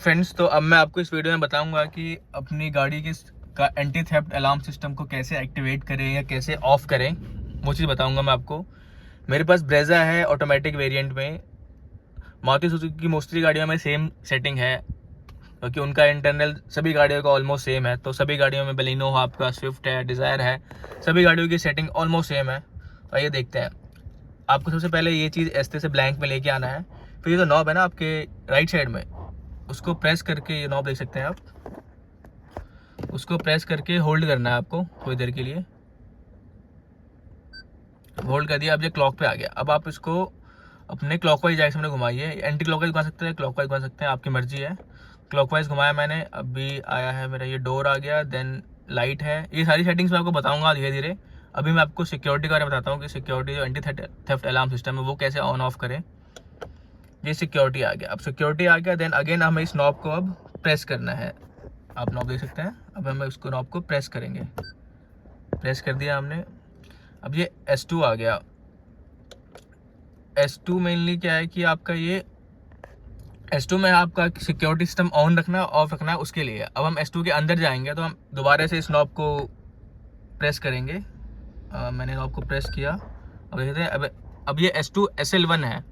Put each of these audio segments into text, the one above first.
Friends, तो अब मैं आपको इस वीडियो में बताऊंगा कि अपनी गाड़ी का एंटी थेफ्ट अलार्म सिस्टम को कैसे एक्टिवेट करें या कैसे ऑफ करें। वो चीज़ बताऊंगा मैं आपको। मेरे पास ब्रेजा है ऑटोमेटिक वेरिएंट में। मारुति सुजुकी की मोस्टली गाड़ियों में सेम सेटिंग है क्योंकि उनका इंटरनल सभी गाड़ियों का ऑलमोस्ट सेम है। तो सभी गाड़ियों में बलिनो है, आपका स्विफ्ट है, डिज़ायर है, सभी गाड़ियों की सेटिंग ऑलमोस्ट सेम है। तो आइए देखते हैं। आपको सबसे पहले ये चीज़ ऐसे से ब्लैंक में लेके आना है। फिर ये जो नॉब है ना आपके राइट साइड में, उसको प्रेस करके, ये नॉब देख सकते हैं आप, उसको प्रेस करके होल्ड करना है आपको थोड़ी देर के लिए। होल्ड कर दिया। अब ये क्लॉक पे आ गया। अब आप इसको अपने क्लॉकवाइज डायरेक्शन में घुमाइए। एंटी क्लॉकवाइज घुमा सकते हैं, क्लॉकवाइज घुमा सकते हैं, आपकी मर्जी है। क्लॉकवाइज घुमाया मैंने, अभी आया है मेरा ये डोर आ गया, देन लाइट है। ये सारी सेटिंग्स मैं आपको बताऊंगा धीरे धीरे। अभी मैं आपको सिक्योरिटी के बारे में बताता हूँ कि सिक्योरिटी जो एंटी थेफ्ट अलार्म सिस्टम है वो कैसे ऑन ऑफ करें। ये सिक्योरिटी आ गया। अब सिक्योरिटी आ गया, देन अगेन हमें इस नॉब को अब प्रेस करना है। आप नॉब देख सकते हैं। अब हम इसको नॉब को प्रेस करेंगे। प्रेस कर दिया हमने। अब ये S2 आ गया। S2 मेनली क्या है कि आपका ये S2 में आपका सिक्योरिटी सिस्टम ऑन रखना ऑफ रखना है, उसके लिए। अब हम S2 के अंदर जाएंगे तो हम दोबारा से इस नॉब को प्रेस करेंगे। मैंने नॉब को प्रेस किया। अब देखते हैं। अब ये S2 SL1 है।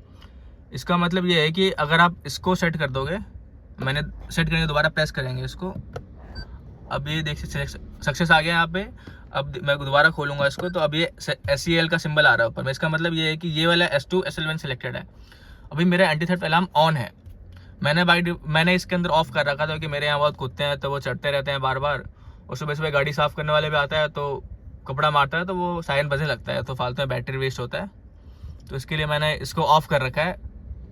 इसका मतलब ये है कि अगर आप इसको सेट कर दोगे, मैंने सेट करेंगे, दोबारा प्रेस करेंगे इसको। अब ये देख सक्सेस आ गया यहाँ पे। अब मैं दोबारा खोलूंगा इसको तो अब ये SEL का सिंबल आ रहा है ऊपर। इसका मतलब ये है कि ये वाला S2 SL1 सिलेक्टेड है। अभी मेरा एंटी थेफ्ट अलार्म ऑन है। मैंने इसके अंदर ऑफ कर रखा था कि मेरे यहाँ बहुत कुत्ते हैं तो वो चढ़ते रहते हैं बार बार, और सुबह सुबह गाड़ी साफ़ करने वाले भी आता है तो कपड़ा मारता है तो वो सायरन बजने लगता है, तो फालतू में बैटरी वेस्ट होता है। तो इसके लिए मैंने इसको ऑफ कर रखा है।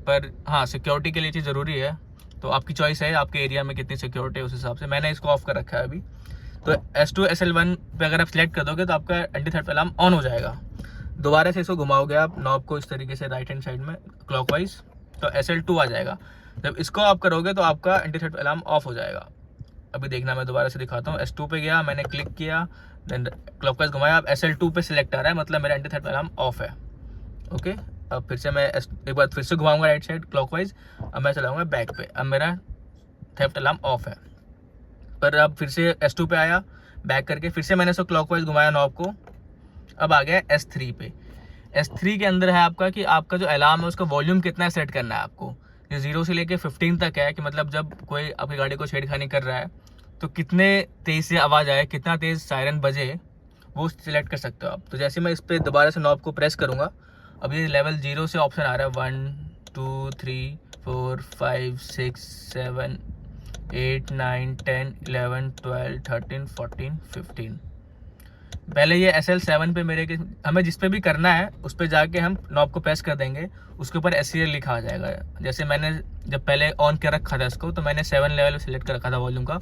पर हाँ, सिक्योरिटी के लिए चीज़ ज़रूरी है, तो आपकी चॉइस है आपके एरिया में कितनी सिक्योरिटी है, उस हिसाब से मैंने इसको ऑफ कर रखा है अभी। तो S2 SL1 पे अगर आप सिलेक्ट कर दोगे तो आपका एंटी थेफ्ट अलार्म ऑन हो जाएगा। दोबारा से इसको घुमाओगे आप नॉब को इस तरीके से राइट हैंड साइड में क्लॉकवाइज, तो SL2 आ जाएगा। जब इसको आप करोगे तो आपका एंटी थेफ्ट अलार्म ऑफ हो जाएगा। अभी देखना, मैं दोबारा से दिखाता हूँ। S2 पे गया, मैंने क्लिक किया, देन क्लॉकवाइज घुमाया। अब SL2 पे सिलेक्ट आ रहा है, मतलब मेरा एंटी थेफ्ट अलार्म ऑफ है। ओके। अब फिर से मैं एक बार फिर से घुमाऊंगा राइट साइड क्लॉकवाइज। अब मैं चलाऊंगा बैक पे। अब मेरा थेफ्ट अलार्म ऑफ है। पर अब फिर से S2 पे आया, बैक करके फिर से मैंने इसको क्लॉकवाइज घुमाया नॉब को। अब आ गया S3 पे। S3 के अंदर है आपका कि आपका जो अलार्म है उसका वॉल्यूम कितना सेट करना है आपको। ये 0 से लेके 15 तक है कि मतलब जब कोई आपकी गाड़ी को छेड़खानी कर रहा है तो कितने तेज़ से आवाज़ आए, कितना तेज़ सायरन बजे, वो सिलेक्ट कर सकते हो आप। तो जैसे मैं इस पर दोबारा से नॉब को प्रेस करूँगा, अब ये लेवल 0 से ऑप्शन आ रहा है 1 2 3 4 5 6 7 8 9 10 11 12 13 14 15। पहले ये SL7 पे मेरे के हमें जिस पे भी करना है उस पे जाके हम नॉब को प्रेस कर देंगे, उसके ऊपर SEL लिखा आ जाएगा। जैसे मैंने जब पहले ऑन कर रखा था इसको तो मैंने 7 लेवल सेलेक्ट कर रखा था वॉल्यूम का,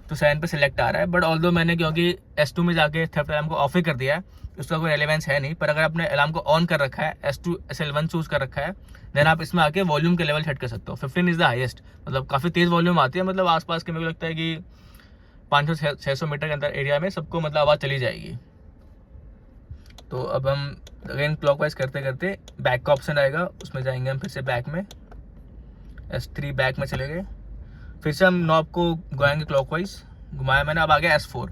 तो 7 पे सिलेक्ट आ रहा है। बट ऑल्दो मैंने क्योंकि S2 में जाके थेफ्ट अलार्म को ऑफ ही कर दिया है, उसका कोई रेलेवेंस है नहीं। पर अगर आपने अलार्म को ऑन कर रखा है, S2 SL1 चूज़ कर रखा है, देन आप इसमें आके वॉल्यूम के लेवल सेट कर सकते हो। 15 इज़ द हाईएस्ट, मतलब काफ़ी तेज़ वॉल्यूम आती है। मतलब आसपास के मेरे को लगता है कि 500-600 मीटर के अंदर एरिया में सबको मतलब आवाज़ चली जाएगी। तो अब हम अगेन क्लॉकवाइज करते करते बैक का ऑप्शन आएगा, उसमें जाएंगे हम फिर से बैक में। S3 बैक में चले गए। फिर से हम नॉब को घुमाएंगे क्लॉकवाइज। घुमाया मैंने। अब आ गया S4।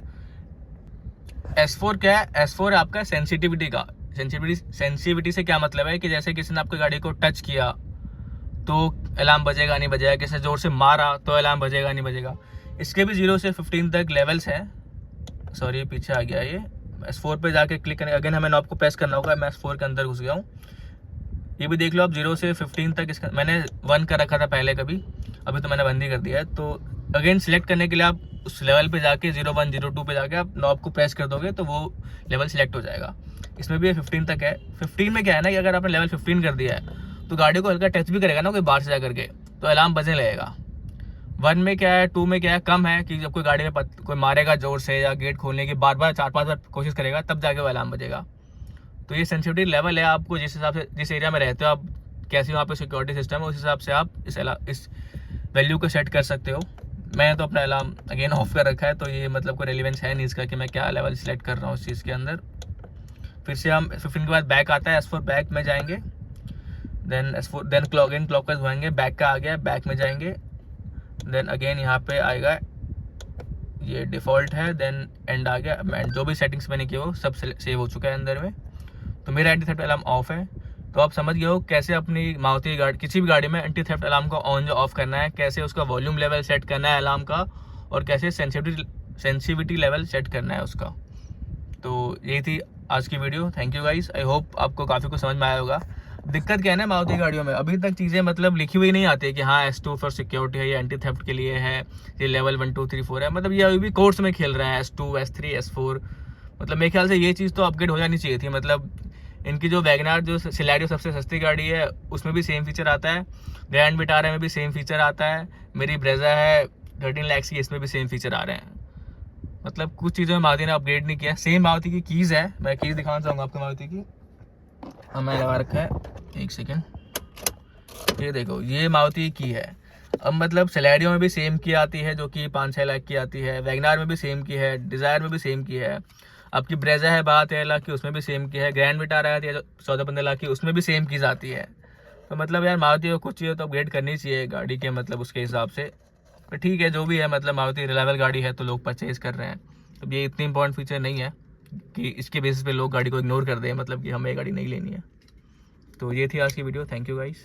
S4 क्या है? S4 है आपका सेंसिटिविटी का। सेंसिटिविटी से क्या मतलब है कि जैसे किसी ने आपकी गाड़ी को टच किया तो अलार्म बजेगा नहीं बजेगा, किसी ज़ोर से मारा तो अलार्म बजेगा नहीं बजेगा। इसके भी 0 से 15 तक लेवल्स हैं। सॉरी, पीछे आ गया ये। S4 पे जाके क्लिक करें, अगेन हमें नॉब को प्रेस करना होगा। मैं S4 के अंदर घुस गया हूँ। ये भी देख लो आप, 0 से 15 तक। इसका मैंने 1 कर रखा था पहले कभी, अभी तो मैंने बंद ही कर दिया है। तो अगेन सिलेक्ट करने के लिए आप उस लेवल पे जाके 01 02 पे जाके आप नॉब को प्रेस कर दोगे तो वो लेवल सिलेक्ट हो जाएगा। इसमें भी 15 तक है। 15 में क्या है ना कि अगर आपने लेवल 15 कर दिया है तो गाड़ी को हल्का टच भी करेगा ना कोई बाहर से जा करके तो अलार्म बजने लगेगा। 1 में क्या है, 2 में क्या है, कम है कि जब कोई गाड़ी में कोई मारेगा जोर से या गेट खोलने की बार बार 4-5 बार कोशिश करेगा तब जाके वो अलार्म बजेगा। तो ये सेंसिटिविटी लेवल है। आपको जिस हिसाब से, जिस एरिया में रहते हो आप, कैसी वहाँ पे सिक्योरिटी सिस्टम है, उस हिसाब से आप इस वैल्यू को सेट कर सकते हो। मैं तो अपना अलार्म अगेन ऑफ कर रखा है, तो ये मतलब कोई रेलिवेंस है नहीं इसका कि मैं क्या लेवल सेलेक्ट कर रहा हूँ इस चीज़ के अंदर। फिर से हम 15 के बाद बैक आता है, S4 बैक में जाएंगे। देन क्लॉकवाइज घुमाएंगे, बैक का आ गया, बैक में जाएंगे। देन अगेन यहाँ पे आएगा ये डिफ़ॉल्ट है, देन एंड आ गया। मैं जो भी सेटिंग्स मैंने किया वो सब सेव हो चुका है अंदर में। तो मेरा एंटी थेफ्ट अलार्म ऑफ है। तो आप समझ गए हो कैसे अपनी मारुति गाड़ी, किसी भी गाड़ी में एंटी थेफ्ट अलार्म को ऑन या ऑफ करना है, कैसे उसका वॉल्यूम लेवल सेट करना है अलार्म का, और कैसे सेंसिटिविटी लेवल सेट करना है उसका। तो यही थी आज की video. Thank you guys, I hope आपको काफ़ी कुछ समझ में आया होगा। दिक्कत क्या है ना मारुति गाड़ियों में, अभी तक चीज़ें मतलब लिखी हुई नहीं आती कि हाँ S2 फॉर सिक्योरिटी है, ये एंटी थेफ्ट के लिए है, ये लेवल 1 2 3 4 है। मतलब ये अभी भी कोर्स में खेल रहे हैं S2 S3 S4। मतलब मेरे ख्याल से ये चीज़ तो अपग्रेड हो जानी चाहिए थी। मतलब इनकी जो वैगनार जो सिलेरियो सबसे सस्ती गाड़ी है उसमें भी सेम फीचर आता है, ग्रैंड विटारा में भी सेम फीचर आता है, मेरी ब्रेजा है 13 लाख की, इसमें भी सेम फीचर आ रहे हैं। मतलब कुछ चीज़ों में मारुति ने अपग्रेड नहीं किया। सेम मारुति की कीज़ है, मैं कीज़ दिखाना चाहूँगा आपको मारुति की। मैं लगा रखा है, एक सेकेंड, ये देखो ये मारुति की है। अब मतलब सिलेरियो में भी सेम की आती है जो कि 5-6 लाख की आती है, वैगनार में भी सेम की है, डिज़ायर में भी सेम की है, आपकी ब्रेजा है 12-13 लाख की, उसमें भी सेम की है, ग्रैंड विटारा है 14-15 लाख की, उसमें भी सेम कीज़ आती है। तो मतलब यार मारुति को कुछ चीज़ें तो अपग्रेड करनी चाहिए गाड़ी के मतलब उसके हिसाब से। पर ठीक है जो भी है, मतलब मारुति रिलायबल गाड़ी है तो लोग परचेज़ कर रहे हैं। अब ये इतनी इंपॉर्टेंट फीचर नहीं है कि इसके बेसिस पे लोग गाड़ी को इग्नोर कर दें, मतलब कि हमें गाड़ी नहीं लेनी है। तो ये थी आज की वीडियो। Thank you guys.